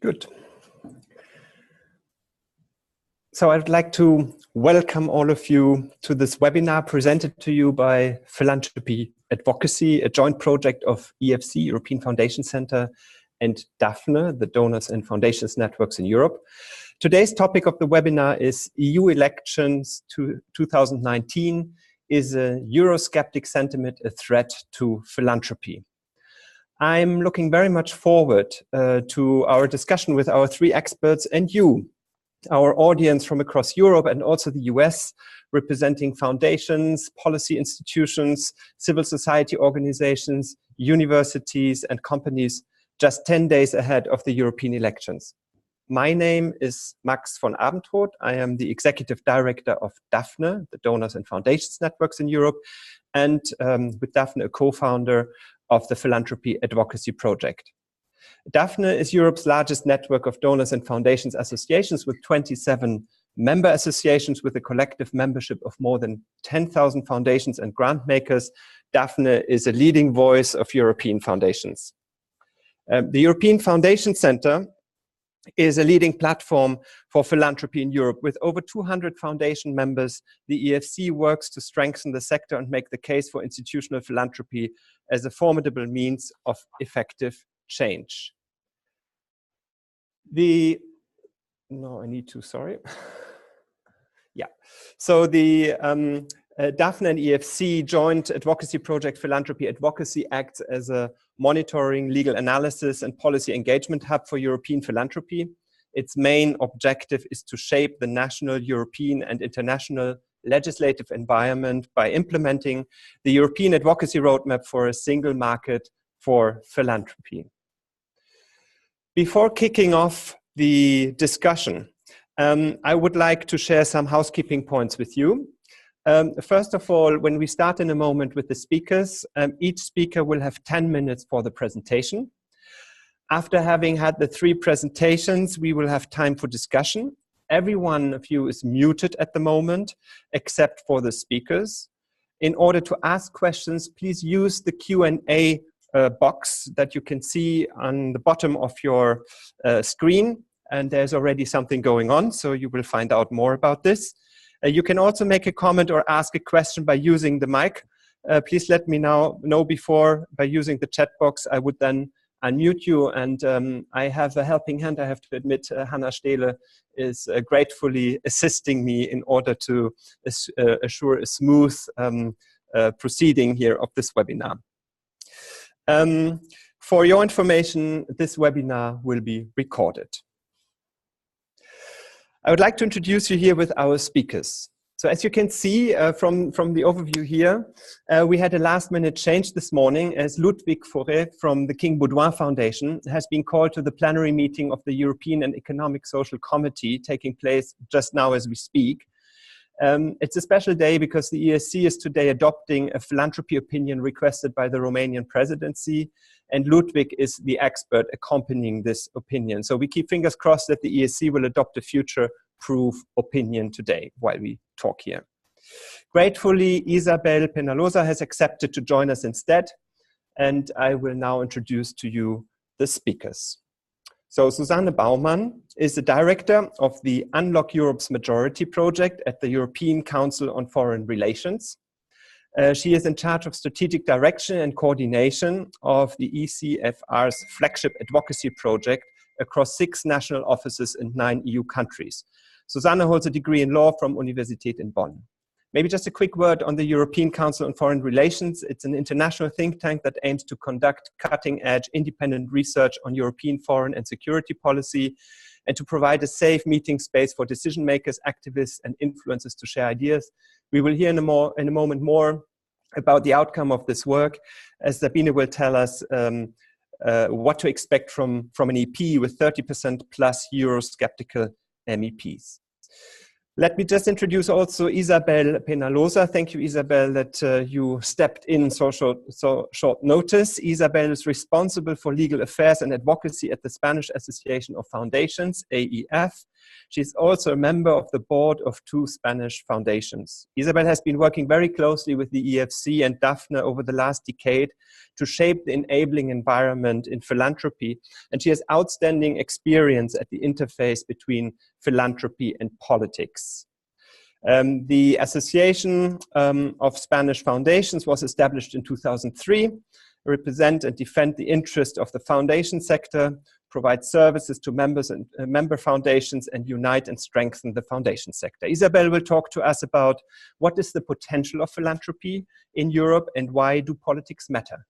Good. So I'd like to welcome all of you to this webinar presented to you by Philanthropy Advocacy, a joint project of EFC, European Foundation Center, and Dafne, the Donors and Foundations Networks in Europe. Today's topic of the webinar is EU elections 2019. Is a Eurosceptic sentiment a threat to philanthropy? I'm looking very much forward to our discussion with our three experts and you, our audience from across Europe and also the US, representing foundations, policy institutions, civil society organizations, universities and companies just 10 days ahead of the European elections. My name is Max von Abendroth. I am the Executive Director of Dafne, the Donors and Foundations Networks in Europe, and with Dafne, a co-founder of the Philanthropy Advocacy project. Dafne is Europe's largest network of donors and foundations associations with 27 member associations with a collective membership of more than 10,000 foundations and grant makers. Dafne is a leading voice of European foundations. The European Foundation Center is a leading platform for philanthropy in Europe. With over 200 foundation members, the EFC works to strengthen the sector and make the case for institutional philanthropy as a formidable means of effective change. So the Dafne and EFC joint advocacy project Philanthropy Advocacy acts as a monitoring, legal analysis and policy engagement hub for European philanthropy. Its main objective is to shape the national, European and international legislative environment by implementing the European advocacy roadmap for a single market for philanthropy. Before kicking off the discussion, I would like to share some housekeeping points with you. First of all, when we start in a moment with the speakers, each speaker will have 10 minutes for the presentation. After having had the three presentations, we will have time for discussion. Every one of you is muted at the moment, except for the speakers. In order to ask questions, please use the Q&A box that you can see on the bottom of your screen. And there's already something going on, so you will find out more about this. You can also make a comment or ask a question by using the mic. Please let me know before by using the chat box. I would then unmute you, and I have a helping hand. I have to admit, Hanna is gratefully assisting me in order to assure a smooth proceeding here of this webinar. For your information, this webinar will be recorded. I would like to introduce you here with our speakers. So as you can see from the overview here, we had a last-minute change this morning as Ludwig Forrest from the King Baudouin Foundation has been called to the plenary meeting of the European and Economic Social Committee taking place just now as we speak. It's a special day because the ESC is today adopting a philanthropy opinion requested by the Romanian presidency, and Ludwig is the expert accompanying this opinion. So we keep fingers crossed that the ESC will adopt a future-proof opinion today while we talk here. Gratefully, Isabel Penalosa has accepted to join us instead, and I will now introduce to you the speakers. So Susanne Baumann is the director of the Unlock Europe's Majority project at the European Council on Foreign Relations. She is in charge of strategic direction and coordination of the ECFR's flagship advocacy project across 6 national offices in 9 EU countries. Susanne holds a degree in law from Universität in Bonn. Maybe just a quick word on the European Council on Foreign Relations. It's an international think tank that aims to conduct cutting-edge independent research on European foreign and security policy and to provide a safe meeting space for decision makers, activists and influencers to share ideas. We will hear in a moment more about the outcome of this work, as Sabine will tell us what to expect from an EP with 30% plus Eurosceptical MEPs. Let me just introduce also Isabel Penalosa. Thank you, Isabel, that you stepped in so short notice. Isabel is responsible for legal affairs and advocacy at the Spanish Association of Foundations, AEF, She's also a member of the board of 2 Spanish foundations. Isabel has been working very closely with the EFC and Dafne over the last decade to shape the enabling environment in philanthropy, and she has outstanding experience at the interface between philanthropy and politics. The Association of Spanish Foundations was established in 2003, represent and defend the interest of the foundation sector, provide services to members and member foundations, and unite and strengthen the foundation sector. Isabel will talk to us about what is the potential of philanthropy in Europe and why do politics matter.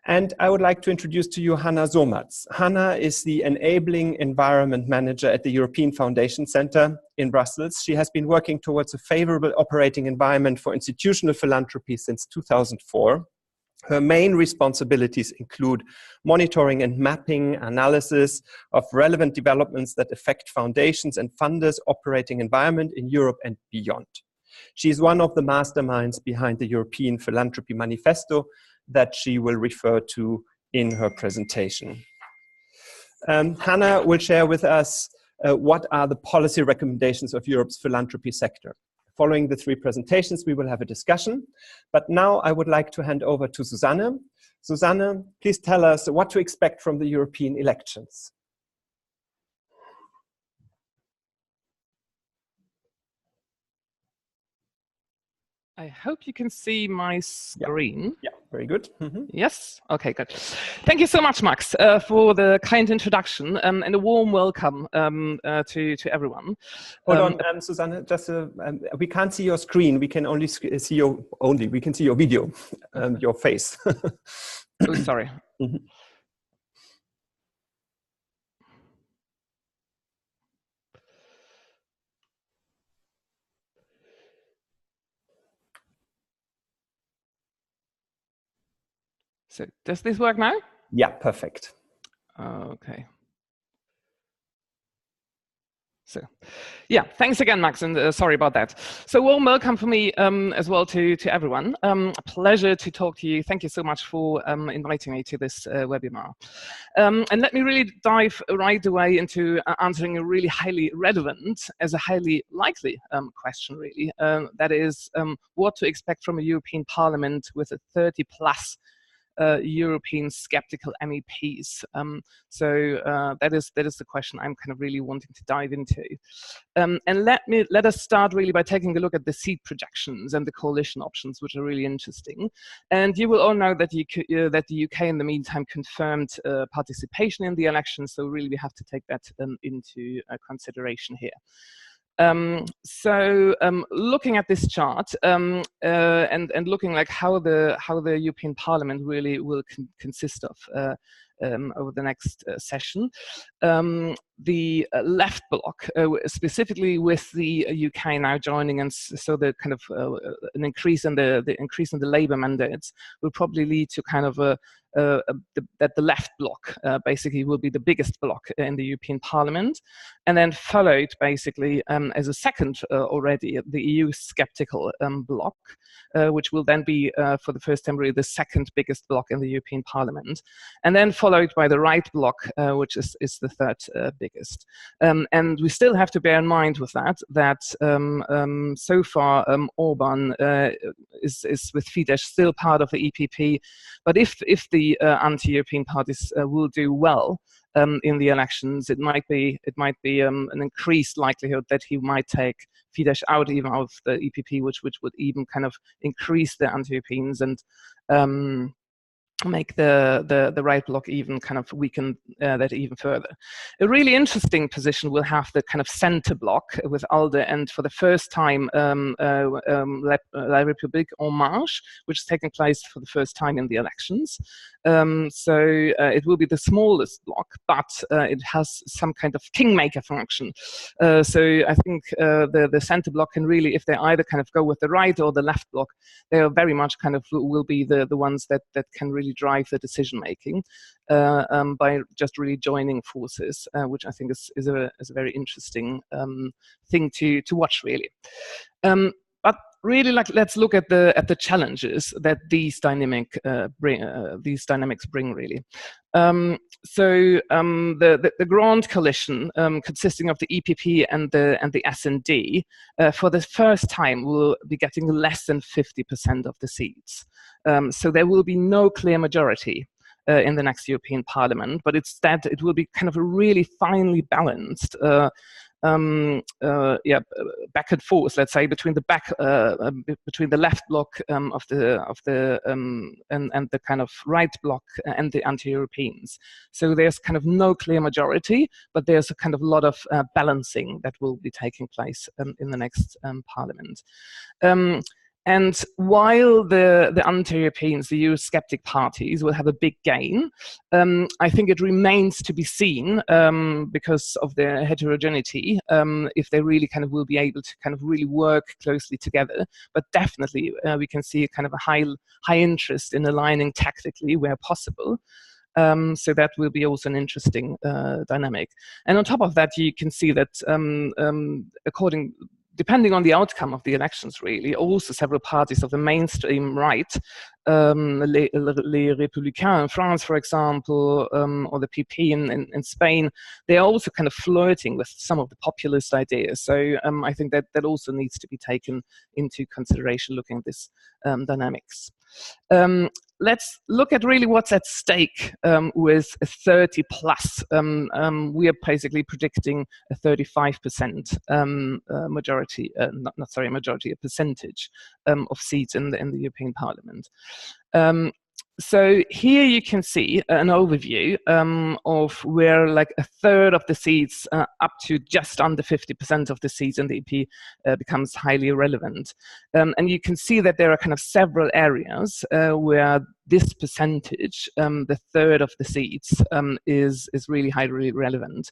And I would like to introduce to you Hanna Surmatz. Hanna is the Enabling Environment Manager at the European Foundation Center in Brussels. She has been working towards a favorable operating environment for institutional philanthropy since 2004. Her main responsibilities include monitoring and mapping analysis of relevant developments that affect foundations and funders' operating environment in Europe and beyond. She is one of the masterminds behind the European Philanthropy Manifesto that she will refer to in her presentation. Hanna will share with us what are the policy recommendations of Europe's philanthropy sector. Following the 3 presentations, we will have a discussion. But now I would like to hand over to Susanne. Susanne, please tell us what to expect from the European elections. I hope you can see my screen. Yeah, very good. Mm-hmm. Yes? Okay, good. Thank you so much, Max, for the kind introduction and a warm welcome to everyone. Hold on, Susanne, just we can't see your screen. We can only see your we can see your video, your face. Oh, sorry. Mm-hmm. So does this work now? Yeah, perfect. Okay. So, yeah, thanks again, Max, and sorry about that. So warm welcome for me as well to everyone. A pleasure to talk to you. Thank you so much for inviting me to this webinar. And let me really dive right away into answering a really highly relevant, as a highly likely question, really. That is what to expect from a European Parliament with a 30+ European sceptical MEPs. So that is the question I'm kind of really wanting to dive into. And let us start really by taking a look at the seat projections and the coalition options, which are really interesting. And you will all know that that the UK in the meantime confirmed participation in the elections. So really we have to take that into consideration here. Looking at this chart and looking like how the European Parliament really will consist of over the next session, the left bloc, specifically with the UK now joining, and so the kind of an increase in the increase in the Labour mandates will probably lead to kind of that the left bloc basically will be the biggest bloc in the European Parliament, and then followed basically as a second already the EU sceptical bloc, which will then be for the first time really the second biggest bloc in the European Parliament, and then followed by the right bloc, which is the third biggest. And we still have to bear in mind with that so far Orban is with Fidesz still part of the EPP, but if the anti-European parties will do well in the elections, it might be an increased likelihood that he might take Fidesz out even out of the EPP, which would even kind of increase the anti-Europeans and make the right bloc even kind of weaken that even further. A really interesting position will have the kind of center bloc with ALDE and for the first time La République En Marche, which is taking place for the first time in the elections. So it will be the smallest bloc, but it has some kind of kingmaker function. So I think the center bloc can really, if they either kind of go with the right or the left bloc, they are very much kind of will be the ones that can really drive the decision making by just really joining forces, which I think is a very interesting thing to watch really. But really, let's look at the challenges that these dynamics bring really. The Grand Coalition, consisting of the EPP and the S&D, for the first time will be getting less than 50% of the seats. So there will be no clear majority in the next European Parliament, but instead it will be kind of a really finely balanced back and forth, let's say, between the left bloc of the and the kind of right bloc and the anti-Europeans. So there's kind of no clear majority, but there's a kind of lot of balancing that will be taking place in the next Parliament. And while the anti-Europeans, the Eurosceptic parties, will have a big gain, I think it remains to be seen, because of their heterogeneity, if they really kind of will be able to kind of really work closely together. But definitely, we can see kind of a high interest in aligning tactically where possible. So that will be also an interesting dynamic. And on top of that, you can see that depending on the outcome of the elections, really, also several parties of the mainstream right, les Républicains in France, for example, or the PP in Spain, they are also kind of flirting with some of the populist ideas. So I think that also needs to be taken into consideration looking at this dynamics. Let's look at really what's at stake with a 30 plus. We are basically predicting a 35% majority, a percentage of seats in the European Parliament. So here you can see an overview of where like a third of the seats up to just under 50% of the seats in the EP becomes highly relevant. And you can see that there are kind of several areas where this percentage, the third of the seats, is really highly relevant.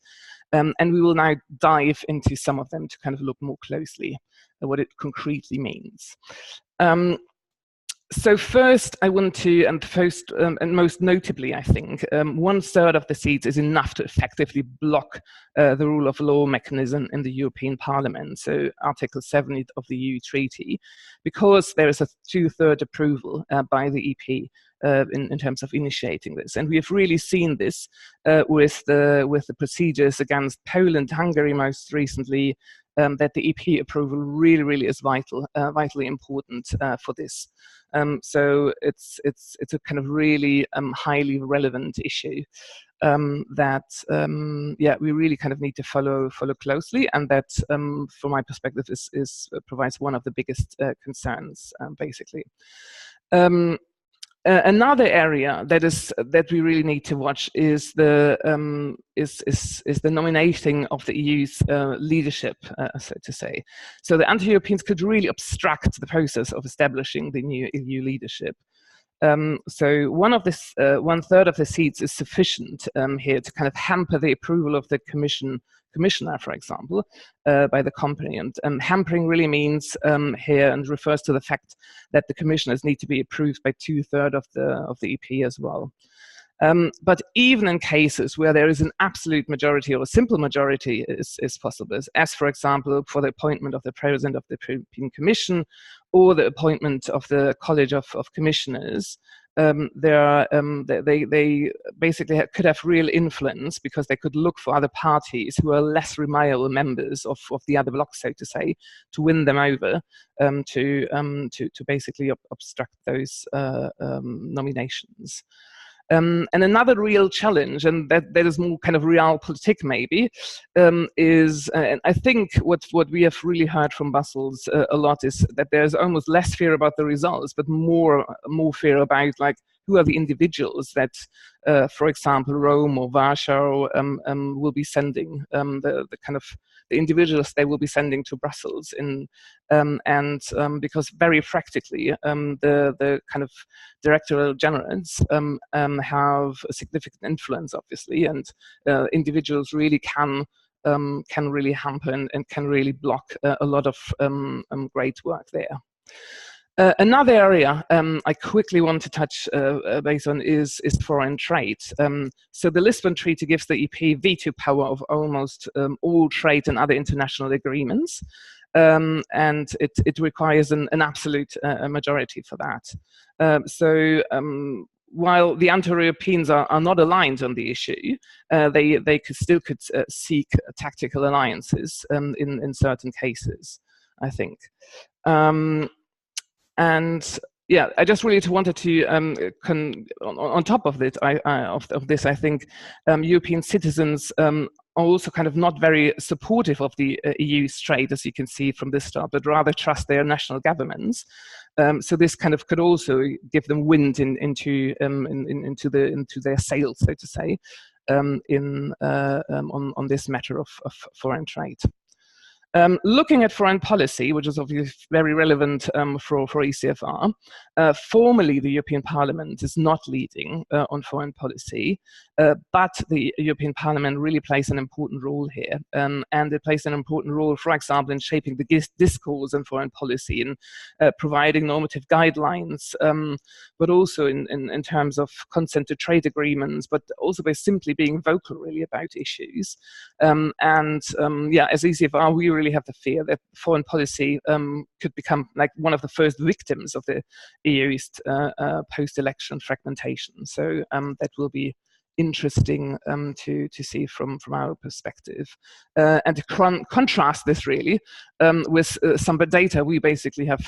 And we will now dive into some of them to kind of look more closely at what it concretely means. So first, I want to, and most notably, I think, 1/3 of the seats is enough to effectively block the rule of law mechanism in the European Parliament, so Article 7 of the EU Treaty, because there is a 2/3 approval by the EP in terms of initiating this. And we have really seen this with the procedures against Poland, Hungary most recently, that the EP approval really is vitally important for this. So it's a kind of really highly relevant issue that we really kind of need to follow closely, and that from my perspective provides one of the biggest concerns basically. Another area that we really need to watch is the nominating of the EU's leadership, so to say. So the anti-Europeans could really obstruct the process of establishing the new EU leadership. So 1/3 of the seats is sufficient here to kind of hamper the approval of the commissioner, for example, by the company. And hampering really means here, and refers to the fact that the commissioners need to be approved by 2/3 of the EP as well. But even in cases where there is an absolute majority or a simple majority is possible, as for example for the appointment of the president of the European Commission or the appointment of the College of Commissioners, they basically could have real influence, because they could look for other parties who are less reliable members of the other bloc, so to say, to win them over to basically obstruct those nominations. And another real challenge, and that is more kind of realpolitik maybe, is, and I think what we have really heard from Brussels a lot is that there's almost less fear about the results, but more fear about like who are the individuals that, for example, Rome or Warsaw will be sending, the individuals they will be sending to Brussels because very practically the kind of directorate generals have a significant influence, obviously, and individuals really can really hamper and can really block a lot of great work there. Another area I quickly want to touch base on is foreign trade. So the Lisbon Treaty gives the EP veto power of almost all trade and other international agreements. and it requires an absolute majority for that. While the anti-Europeans are not aligned on the issue, they still could seek tactical alliances in certain cases, I think. And yeah, I just really wanted to on top of this, I think European citizens are also kind of not very supportive of the EU's trade, as you can see from this chart, but rather trust their national governments. So this kind of could also give them wind into their sails, so to say, on this matter of foreign trade. Looking at foreign policy, which is obviously very relevant for ECFR, formally the European Parliament is not leading on foreign policy, but the European Parliament really plays an important role here. And it plays an important role, for example, in shaping the discourse in foreign policy, in providing normative guidelines, but also in terms of consent to trade agreements, but also by simply being vocal really about issues. Yeah, as ECFR, we really have the fear that foreign policy could become like one of the first victims of the EU's post-election fragmentation. So that will be interesting to see from our perspective. And to contrast this really with some data we basically have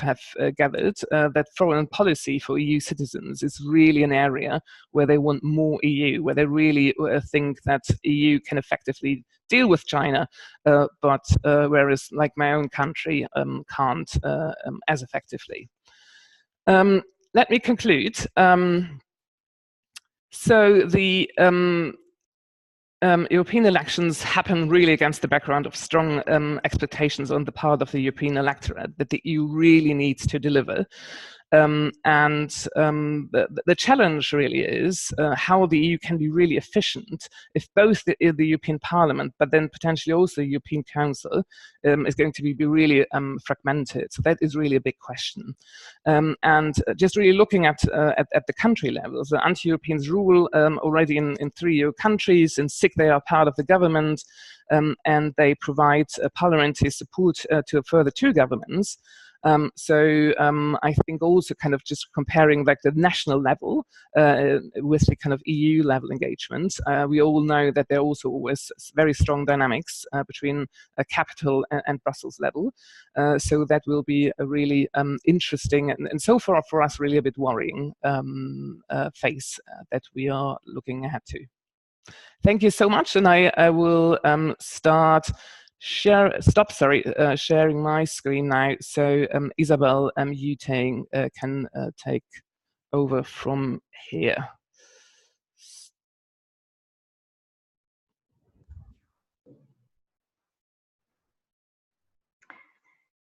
gathered, that foreign policy for EU citizens is really an area where they want more EU, where they really think that EU can effectively deal with China, but whereas like my own country can't as effectively. Let me conclude. So the European elections happen really against the background of strong expectations on the part of the European electorate that the EU really needs to deliver. The challenge really is how the EU can be really efficient if both the European Parliament, but then potentially also the European Council is going to be really fragmented. So that is really a big question. And just really looking at the country level, the anti-Europeans rule already in 3 EU countries. In 6 they are part of the government, and they provide parliamentary support to a further 2 governments. I think also kind of just comparing like the national level with the kind of EU level engagement, we all know that there are also always very strong dynamics between a capital and Brussels level. So that will be a really interesting and so far for us really a bit worrying phase that we are looking ahead to. Thank you so much, and I will start sharing my screen now. So Isabel, you can take over from here.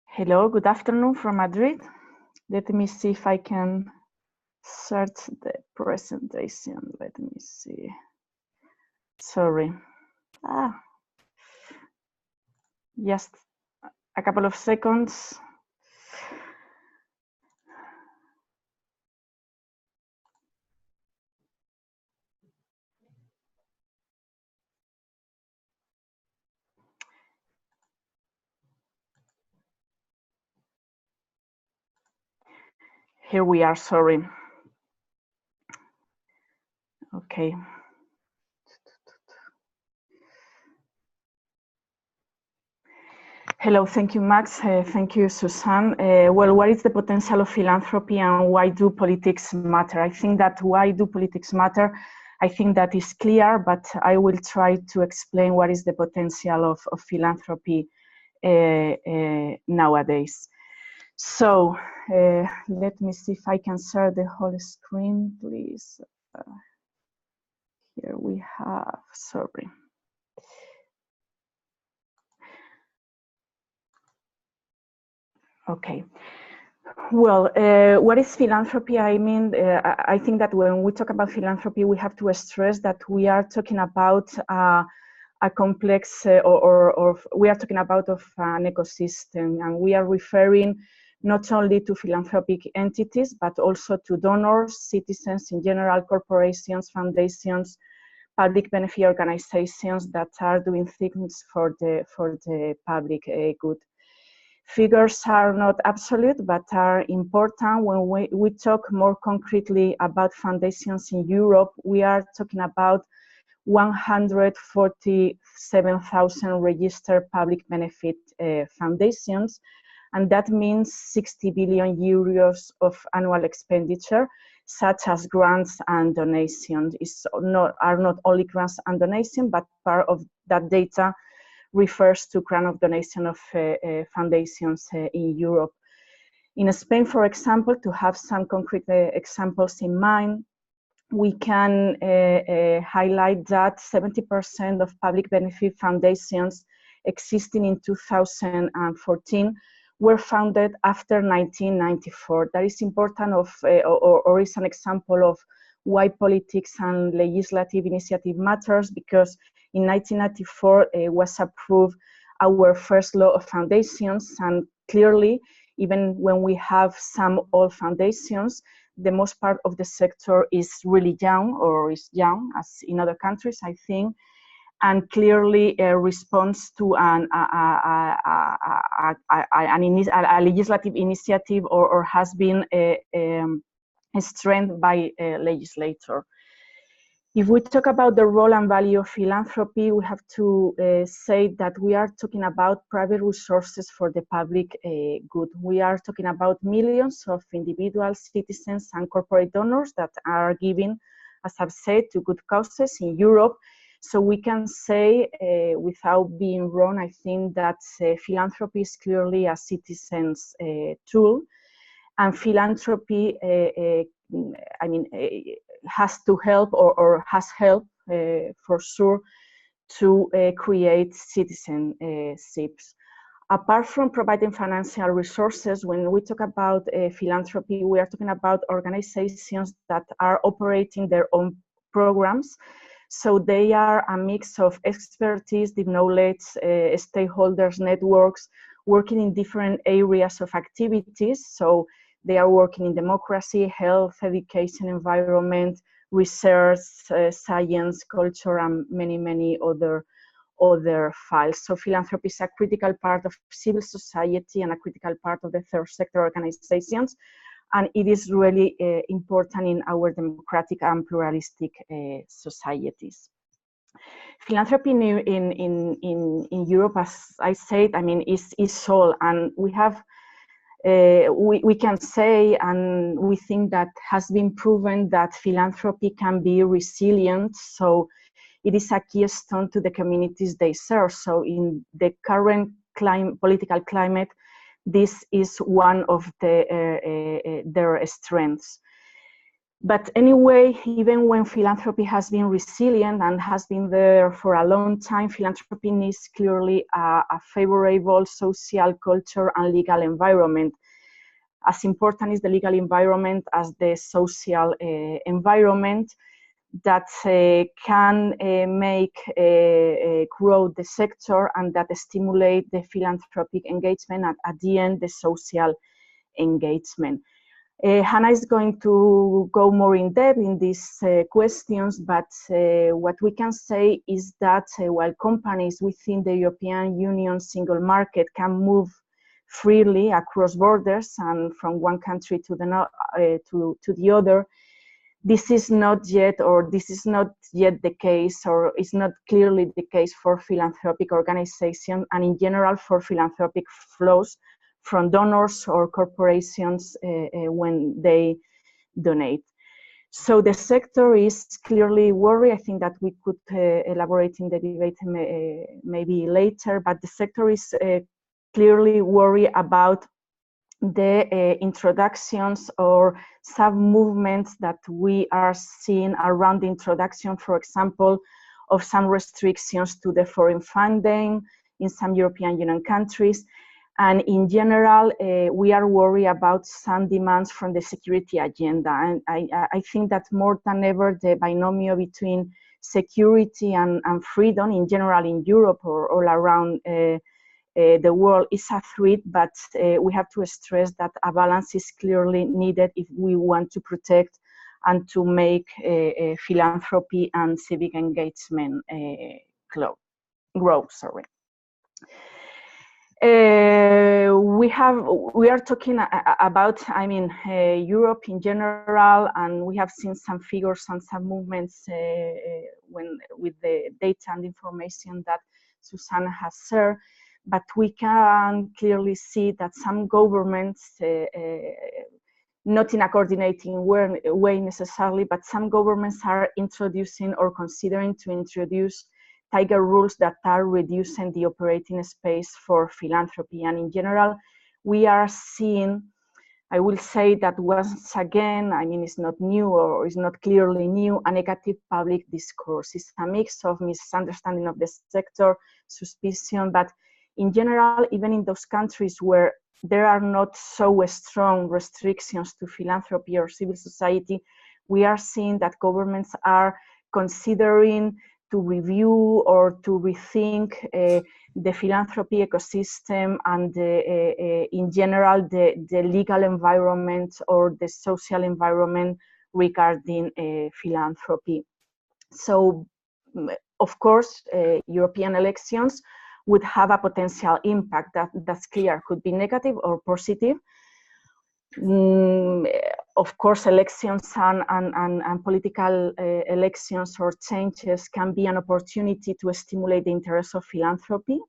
Hello, good afternoon from Madrid. Let me see if I can search the presentation. Let me see. Sorry. Just a couple of seconds. Here we are, sorry. Okay. Hello, thank you, Max. Thank you, Susanne. Well, what is the potential of philanthropy and why do politics matter? I think that why do politics matter? I think that is clear, but I will try to explain what is the potential of philanthropy nowadays. So let me see if I can share the whole screen, please. Here we have, sorry. Okay. Well, what is philanthropy? I mean, I think that when we talk about philanthropy, we have to stress that we are talking about a complex, or we are talking about of an ecosystem, and we are referring not only to philanthropic entities, but also to donors, citizens in general, corporations, foundations, public benefit organizations that are doing things for the public good. Figures are not absolute, but are important. When we talk more concretely about foundations in Europe, we are talking about 147,000 registered public benefit foundations, and that means 60 billion euros of annual expenditure, such as grants and donations. Are not only grants and donations, but part of that data refers to grant of donation of foundations in Europe. In Spain, for example, to have some concrete examples in mind, we can highlight that 70% of public benefit foundations existing in 2014 were founded after 1994. That is important or is an example of why politics and legislative initiative matters, because in 1994 was approved our first law of foundations, and clearly, even when we have some old foundations, the most part of the sector is really young, or is young, as in other countries, I think, and clearly responds to a legislative initiative or has been strengthened by a legislator. If we talk about the role and value of philanthropy, we have to say that we are talking about private resources for the public good. We are talking about millions of individual citizens and corporate donors that are giving, as I've said, to good causes in Europe. So we can say, without being wrong, I think that philanthropy is clearly a citizen's tool, and philanthropy, has to help or has helped for sure to create citizenships. Apart from providing financial resources, when we talk about philanthropy, we are talking about organizations that are operating their own programs. So they are a mix of expertise, deep knowledge, stakeholders, networks, working in different areas of activities. So they are working in democracy, health, education, environment, research, science, culture, and many, many other files. So philanthropy is a critical part of civil society and a critical part of the third sector organizations. And it is really important in our democratic and pluralistic societies. Philanthropy in Europe, as I said, is all, and we have we can say, and we think that has been proven, that philanthropy can be resilient. So it is a keystone to the communities they serve. So in the current political climate, this is one of their strengths. But anyway, even when philanthropy has been resilient and has been there for a long time, philanthropy needs clearly a favorable social, culture, and legal environment. As important is the legal environment as the social environment that can make grow the sector and that stimulate the philanthropic engagement, and at the end, the social engagement. Hanna is going to go more in depth in these questions, but what we can say is that while companies within the European Union single market can move freely across borders and from one country to the other, this is not yet the case, or is not clearly the case for philanthropic organizations, and in general for philanthropic flows from donors or corporations when they donate. So the sector is clearly worried. I think that we could elaborate in the debate maybe later, but the sector is clearly worried about the introductions or sub-movements that we are seeing around the introduction, for example, of some restrictions to the foreign funding in some European Union countries. And in general, we are worried about some demands from the security agenda. And I think that more than ever, the binomial between security and freedom in general in Europe or all around the world is a threat, but we have to stress that a balance is clearly needed if we want to protect and to make philanthropy and civic engagement grow. We we are talking about, I mean, Europe in general, and we have seen some figures and some movements with the data and information that Susanne has shared. But we can clearly see that some governments, not in a coordinating way necessarily, but some governments are introducing or considering to introduce tighter rules that are reducing the operating space for philanthropy. And in general, we are seeing, I will say that once again, I mean, it's not new or it's not clearly new, a negative public discourse. It's a mix of misunderstanding of the sector, suspicion, but in general, even in those countries where there are not so strong restrictions to philanthropy or civil society, we are seeing that governments are considering to review or to rethink the philanthropy ecosystem and in general the legal environment or the social environment regarding philanthropy. So, of course, European elections would have a potential impact that's clear, could be negative or positive. Of course, elections and political elections or changes can be an opportunity to stimulate the interest of philanthropy,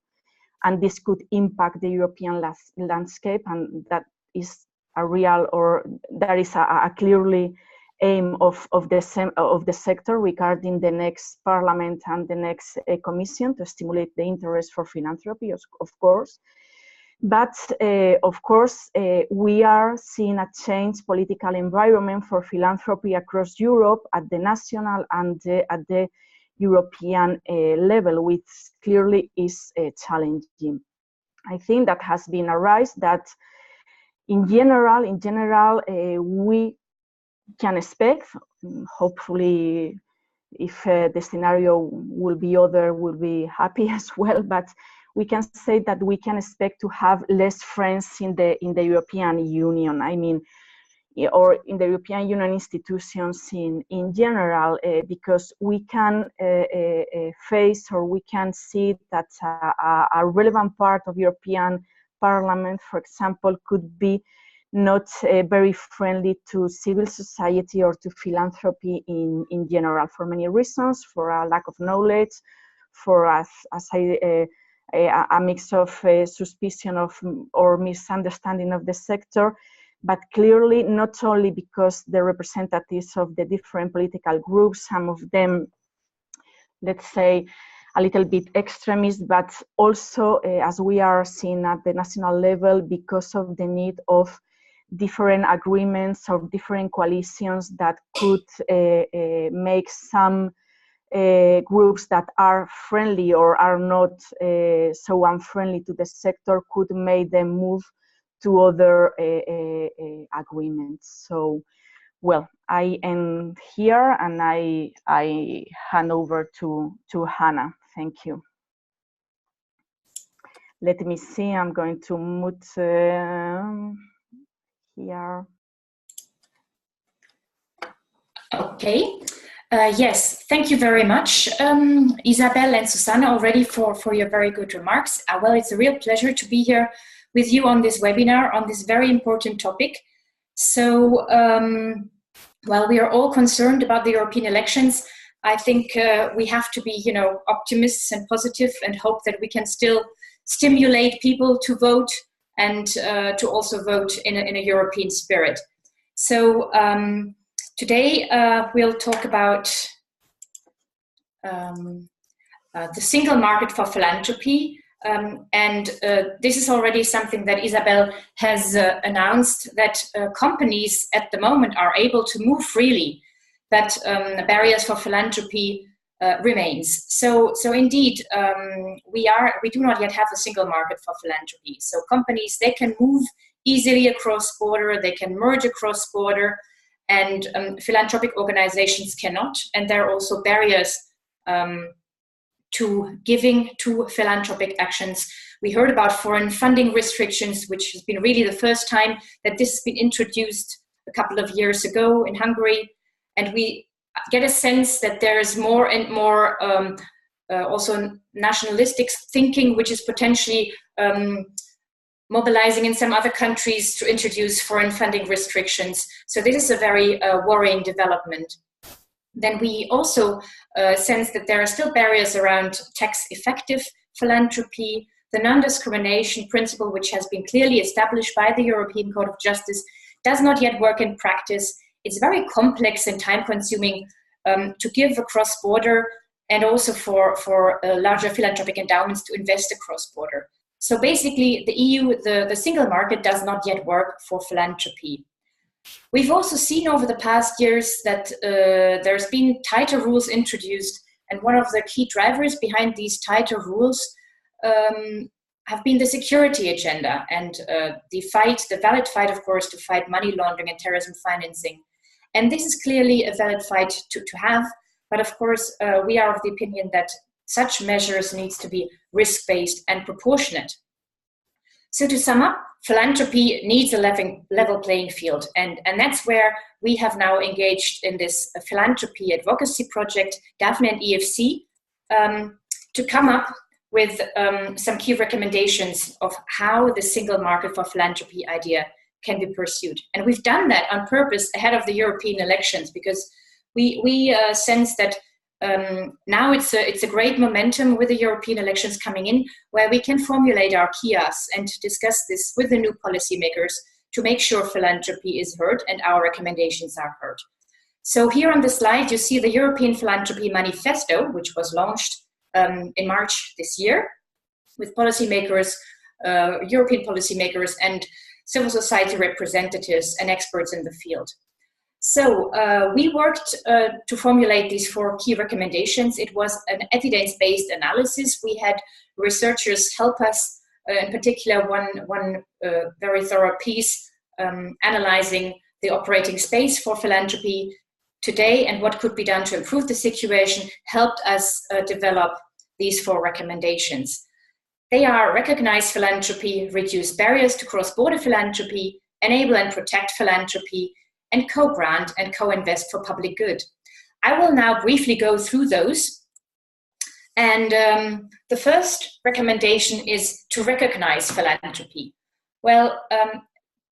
and this could impact the European landscape, and that is a real, or that is a clearly aim of the sector regarding the next parliament and the next commission, to stimulate the interest for philanthropy, of course. But of course, we are seeing a changed political environment for philanthropy across Europe at the national and at the European level, which clearly is challenging. I think that has been a rise that in general, we can expect, hopefully, if the scenario will be other, we'll be happy as well, but we can say that we can expect to have less friends in the European Union. I mean, or in the European Union institutions in general, because we can face, or we can see that a relevant part of European Parliament, for example, could be not very friendly to civil society or to philanthropy in general, for many reasons, for a lack of knowledge, for a mix of suspicion of or misunderstanding of the sector, but clearly not only because the representatives of the different political groups, some of them, let's say, a little bit extremist, but also, as we are seeing at the national level, because of the need of different agreements or different coalitions that could make some groups that are friendly or are not so unfriendly to the sector, could make them move to other agreements. So, well, I end here and I hand over to Hanna. Thank you. Let me see, I'm going to mute here. Okay. Yes, thank you very much, Isabel and Susanne, already for your very good remarks. Well, it's a real pleasure to be here with you on this webinar on this very important topic. So, while we are all concerned about the European elections, I think we have to be, optimists and positive and hope that we can still stimulate people to vote and to also vote in a European spirit. So, today, we'll talk about the single market for philanthropy. This is already something that Isabel has announced, that companies at the moment are able to move freely, but the barriers for philanthropy remains. So indeed, we do not yet have a single market for philanthropy. So companies, they can move easily across border, they can merge across border, and philanthropic organizations cannot. And there are also barriers to giving to philanthropic actions. We heard about foreign funding restrictions, which has been really the first time that this has been introduced a couple of years ago in Hungary. And we get a sense that there is more and more also nationalistic thinking, which is potentially mobilizing in some other countries to introduce foreign funding restrictions. So this is a very worrying development. Then we also sense that there are still barriers around tax-effective philanthropy. The non-discrimination principle, which has been clearly established by the European Court of Justice, does not yet work in practice. It's very complex and time-consuming to give across border, and also for larger philanthropic endowments to invest across border. So basically, the EU, the single market does not yet work for philanthropy. We've also seen over the past years that there's been tighter rules introduced, and one of the key drivers behind these tighter rules have been the security agenda and the valid fight, of course, to fight money laundering and terrorism financing. And this is clearly a valid fight to have, but of course, we are of the opinion that such measures needs to be risk-based and proportionate. So to sum up, philanthropy needs a level playing field, and that's where we have now engaged in this philanthropy advocacy project, Dafne and EFC, to come up with some key recommendations of how the single market for philanthropy idea can be pursued. And we've done that on purpose ahead of the European elections, because we sense that now it's a great momentum with the European elections coming in, where we can formulate our key asks and discuss this with the new policymakers to make sure philanthropy is heard and our recommendations are heard. So here on the slide, you see the European Philanthropy Manifesto, which was launched in March this year with policymakers, European policymakers and civil society representatives and experts in the field. So we worked to formulate these 4 key recommendations. It was an evidence-based analysis. We had researchers help us, in particular one very thorough piece analyzing the operating space for philanthropy today and what could be done to improve the situation, helped us develop these 4 recommendations. They are: recognize philanthropy, reduce barriers to cross-border philanthropy, enable and protect philanthropy, and co-grant and co-invest for public good. I will now briefly go through those. And the first recommendation is to recognize philanthropy. Well,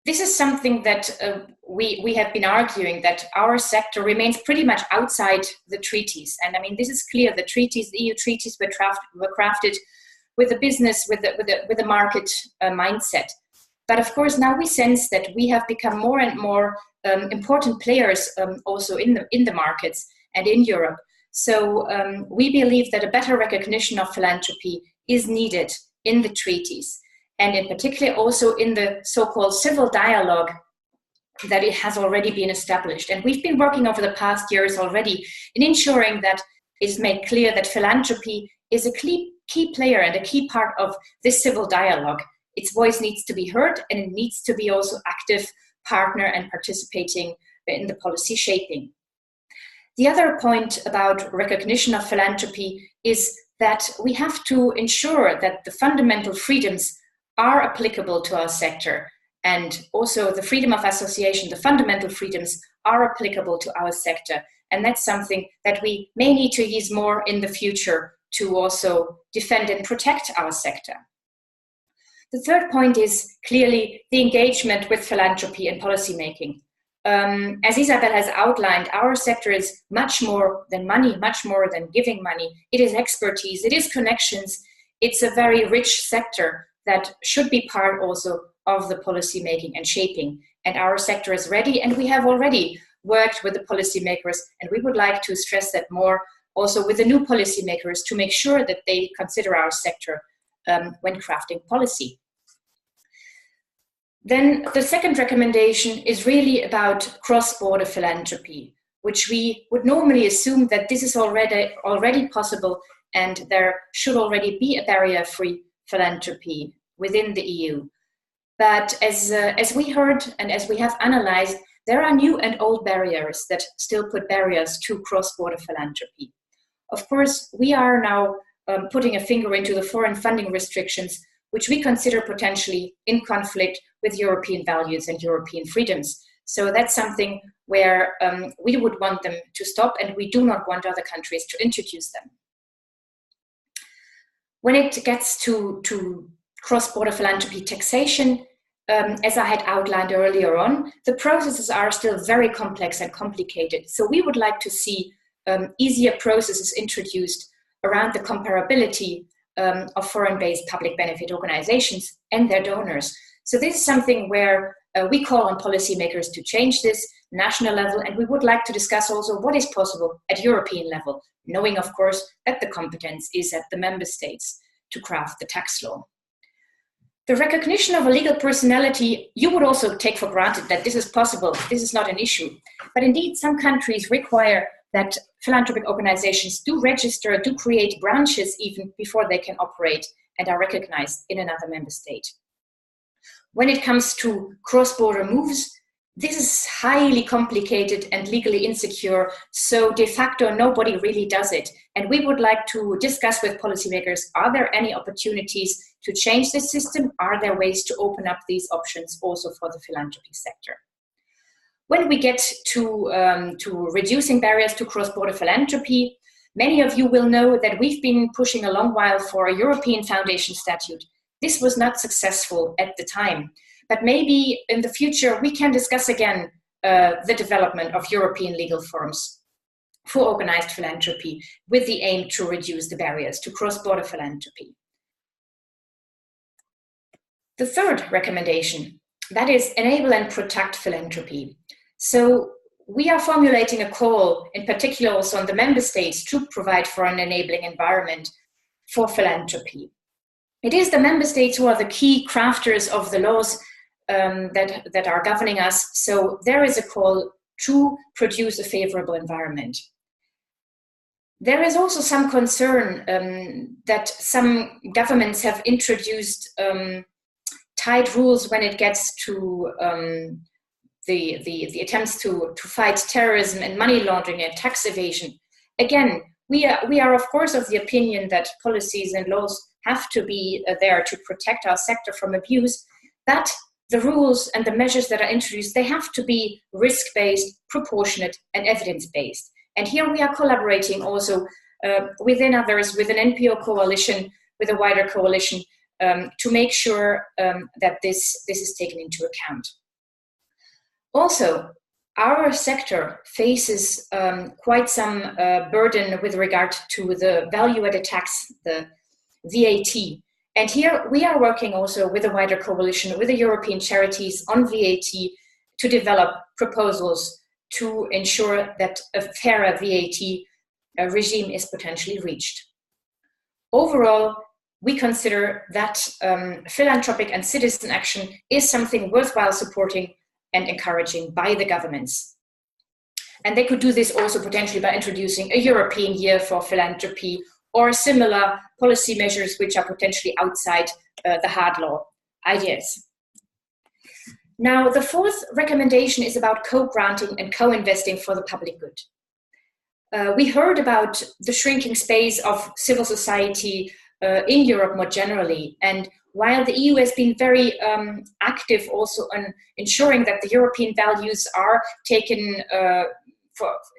this is something that we have been arguing, that our sector remains pretty much outside the treaties. And I mean, this is clear. The treaties, the EU treaties were crafted with a business, with a market mindset. But of course, now we sense that we have become more and more important players also in the markets and in Europe. So we believe that a better recognition of philanthropy is needed in the treaties, and in particular also in the so-called civil dialogue that it has already been established. And we've been working over the past years already in ensuring that it's made clear that philanthropy is a key player and a key part of this civil dialogue. Its voice needs to be heard, and it needs to be also active partner and participating in the policy shaping. The other point about recognition of philanthropy is that we have to ensure that the fundamental freedoms are applicable to our sector, and also the freedom of association, the fundamental freedoms are applicable to our sector. And that's something that we may need to use more in the future to also defend and protect our sector. The third point is clearly the engagement with philanthropy and policymaking. As Isabel has outlined, our sector is much more than money, much more than giving money. It is expertise, it is connections. It's a very rich sector that should be part also of the policymaking and shaping. And our sector is ready, and we have already worked with the policymakers, and we would like to stress that more also with the new policymakers to make sure that they consider our sector when crafting policy. Then the second recommendation is really about cross-border philanthropy, which we would normally assume that this is already possible, and there should already be a barrier-free philanthropy within the EU. But as we heard and as we have analyzed, there are new and old barriers that still put barriers to cross-border philanthropy. Of course, we are now putting a finger into the foreign funding restrictions, which we consider potentially in conflict with European values and European freedoms. So that's something where we would want them to stop, and we do not want other countries to introduce them. When it gets to cross-border philanthropy taxation, as I had outlined earlier on, the processes are still very complex and complicated. So we would like to see easier processes introduced around the comparability of foreign-based public benefit organizations and their donors. So this is something where we call on policymakers to change this national level, and we would like to discuss also what is possible at European level, knowing, of course, that the competence is at the member states to craft the tax law. The recognition of a legal personality, you would also take for granted that this is possible. This is not an issue. But indeed, some countries require that philanthropic organizations do register, do create branches even before they can operate and are recognized in another member state. When it comes to cross-border moves, this is highly complicated and legally insecure, so de facto nobody really does it. And we would like to discuss with policymakers, are there any opportunities to change this system? Are there ways to open up these options also for the philanthropy sector? When we get to reducing barriers to cross-border philanthropy, many of you will know that we've been pushing a long while for a European Foundation statute. This was not successful at the time, but maybe in the future we can discuss again the development of European legal forms for organized philanthropy with the aim to reduce the barriers to cross-border philanthropy. The third recommendation, that is enable and protect philanthropy. So we are formulating a call, in particular also on the member states, to provide for an enabling environment for philanthropy. It is the member states who are the key crafters of the laws that are governing us. So there is a call to produce a favorable environment. There is also some concern that some governments have introduced tight rules when it gets to the attempts to fight terrorism and money laundering and tax evasion. Again, we are of course of the opinion that policies and laws have to be there to protect our sector from abuse, but the rules and the measures that are introduced, they have to be risk-based, proportionate, and evidence-based. And here we are collaborating also within others, with an NPO coalition, with a wider coalition, to make sure that this is taken into account. Also, our sector faces quite some burden with regard to the value-added tax, the VAT. And here we are working also with a wider coalition, with the European charities on VAT to develop proposals to ensure that a fairer VAT regime is potentially reached. Overall, we consider that philanthropic and citizen action is something worthwhile supporting and encouraging by the governments. And they could do this also potentially by introducing a European year for philanthropy or similar policy measures which are potentially outside the hard law ideas. Now, the fourth recommendation is about co-granting and co-investing for the public good. We heard about the shrinking space of civil society in Europe more generally, and while the EU has been very active also on ensuring that the European values are taken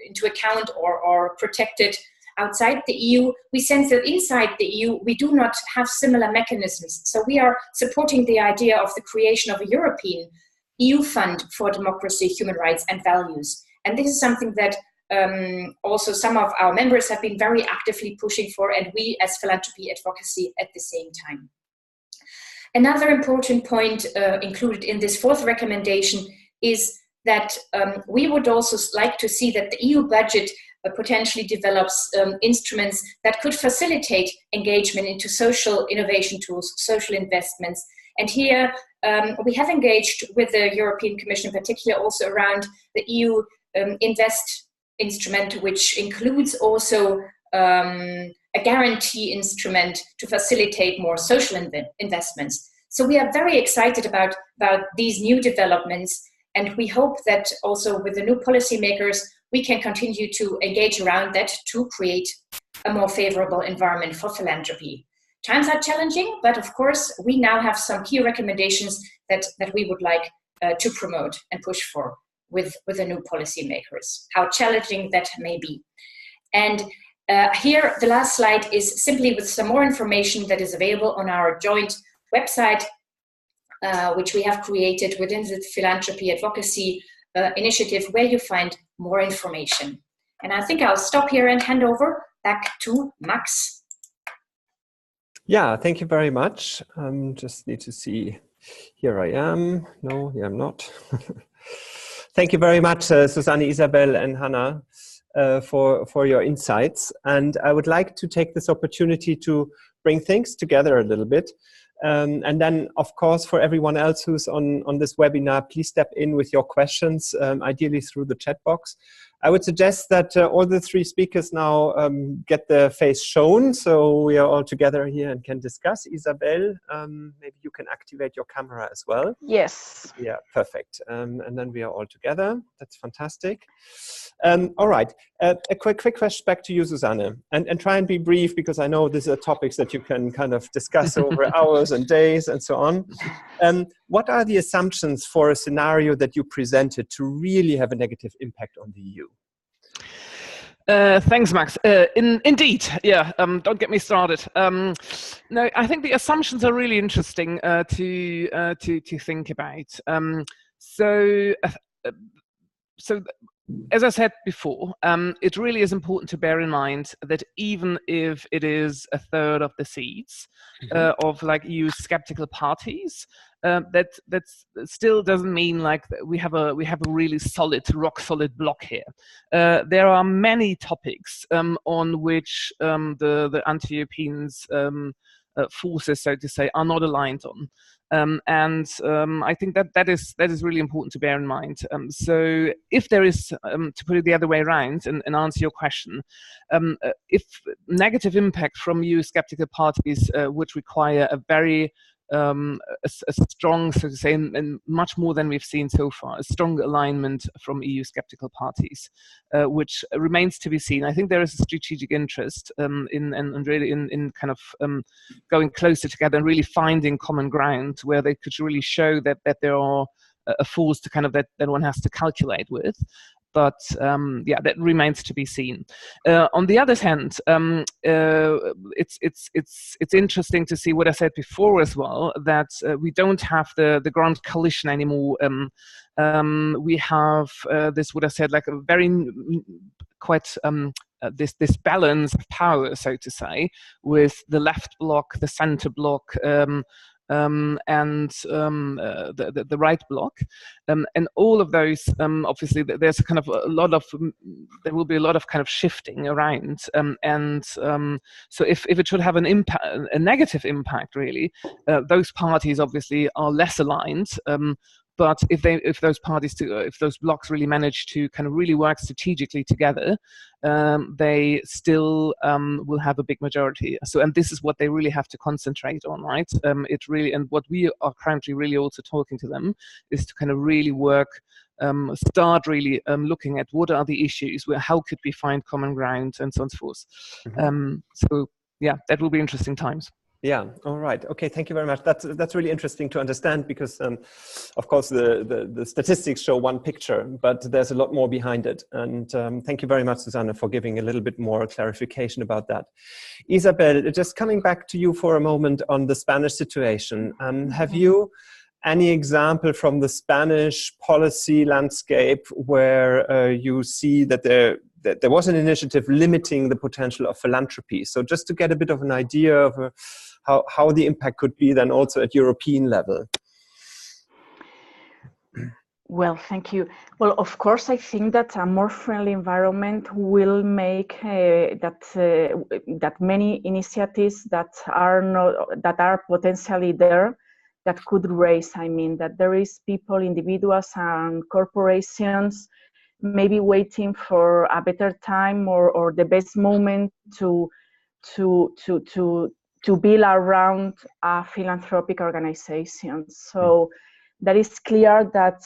into account or protected outside the EU, we sense that inside the EU we do not have similar mechanisms. So we are supporting the idea of the creation of a European EU fund for democracy, human rights and values. And this is something that also some of our members have been very actively pushing for, and we as Philanthropy Advocacy at the same time. Another important point included in this fourth recommendation is that we would also like to see that the EU budget potentially develops instruments that could facilitate engagement into social innovation tools, social investments. And here we have engaged with the European Commission, in particular also around the EU Invest instrument, which includes also a guarantee instrument to facilitate more social investments. So we are very excited about these new developments, and we hope that also with the new policymakers, we can continue to engage around that to create a more favorable environment for philanthropy. Times are challenging, but of course, we now have some key recommendations that we would like to promote and push for with the new policymakers, how challenging that may be. And here, the last slide is simply with some more information that is available on our joint website, which we have created within the Philanthropy Advocacy initiative, where you find more information. And I think I'll stop here and hand over back to Max. Yeah, thank you very much. Just need to see. Here I am. No, here I'm not. Thank you very much, Susanne, Isabel, and Hanna, for your insights. And I would like to take this opportunity to bring things together a little bit. And then, of course, for everyone else who's on this webinar, please step in with your questions, ideally through the chat box. I would suggest that all the three speakers now get their face shown, so we are all together here and can discuss. Isabel, maybe you can activate your camera as well. Yes. Yeah, perfect. And then we are all together. That's fantastic. All right. A quick question back to you, Susanne, and try and be brief, because I know these are topics that you can kind of discuss over hours and days and so on. What are the assumptions for a scenario that you presented to really have a negative impact on the EU? Thanks, Max. Indeed, yeah. Don't get me started. No, I think the assumptions are really interesting to think about. So, as I said before, it really is important to bear in mind that even if it is a third of the seats of like EU skeptical parties, that still doesn't mean like we have a really solid, rock solid block here. There are many topics on which the anti-Europeans forces, so to say, are not aligned on. I think that is really important to bear in mind. So if there is, to put it the other way around and answer your question, if negative impact from EU skeptical parties would require a very a strong, so to say, and much more than we've seen so far, a strong alignment from EU skeptical parties, which remains to be seen. I think there is a strategic interest in kind of going closer together and really finding common ground where they could really show that there are a force to kind of that one has to calculate with. But yeah, that remains to be seen. On the other hand, it's interesting to see what I said before as well, that we don't have the grand coalition anymore. We have this, what I said, like a very quite this balance of power, so to say, with the left bloc, the center bloc, and the right bloc, and all of those, obviously there's kind of a lot of, there will be a lot of kind of shifting around, so if it should have an impact, a negative impact really, those parties obviously are less aligned, but if those parties, if those blocs really manage to kind of really work strategically together, they still will have a big majority. So, and this is what they really have to concentrate on, right? It really, and what we are currently really also talking to them is to kind of really work, start really looking at what are the issues, how could we find common ground, and so on and so forth. So, yeah, that will be interesting times. Yeah. All right. Okay. Thank you very much. That's really interesting to understand, because, of course, the statistics show one picture, but there's a lot more behind it. And thank you very much, Susanne, for giving a little bit more clarification about that. Isabel, just coming back to you for a moment on the Spanish situation. Have you any example from the Spanish policy landscape where you see that there was an initiative limiting the potential of philanthropy? So just to get a bit of an idea of how the impact could be then also at European level. Well, thank you. Well, of course, I think that a more friendly environment will make that many initiatives that are potentially there, that could raise, I mean, that there is people, individuals and corporations maybe waiting for a better time or the best moment to build around a philanthropic organization. So that is clear that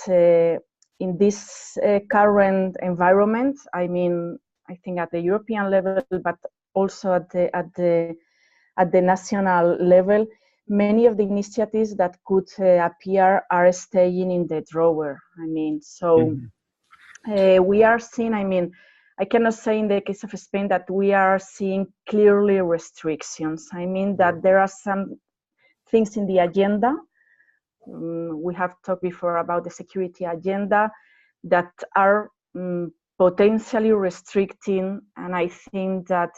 in this current environment, I mean, I think at the European level, but also at the national level, many of the initiatives that could appear are staying in the drawer. I mean, so we are seeing, I mean, I cannot say in the case of Spain that we are seeing clearly restrictions. I mean that there are some things in the agenda. We have talked before about the security agenda that are potentially restricting, and I think that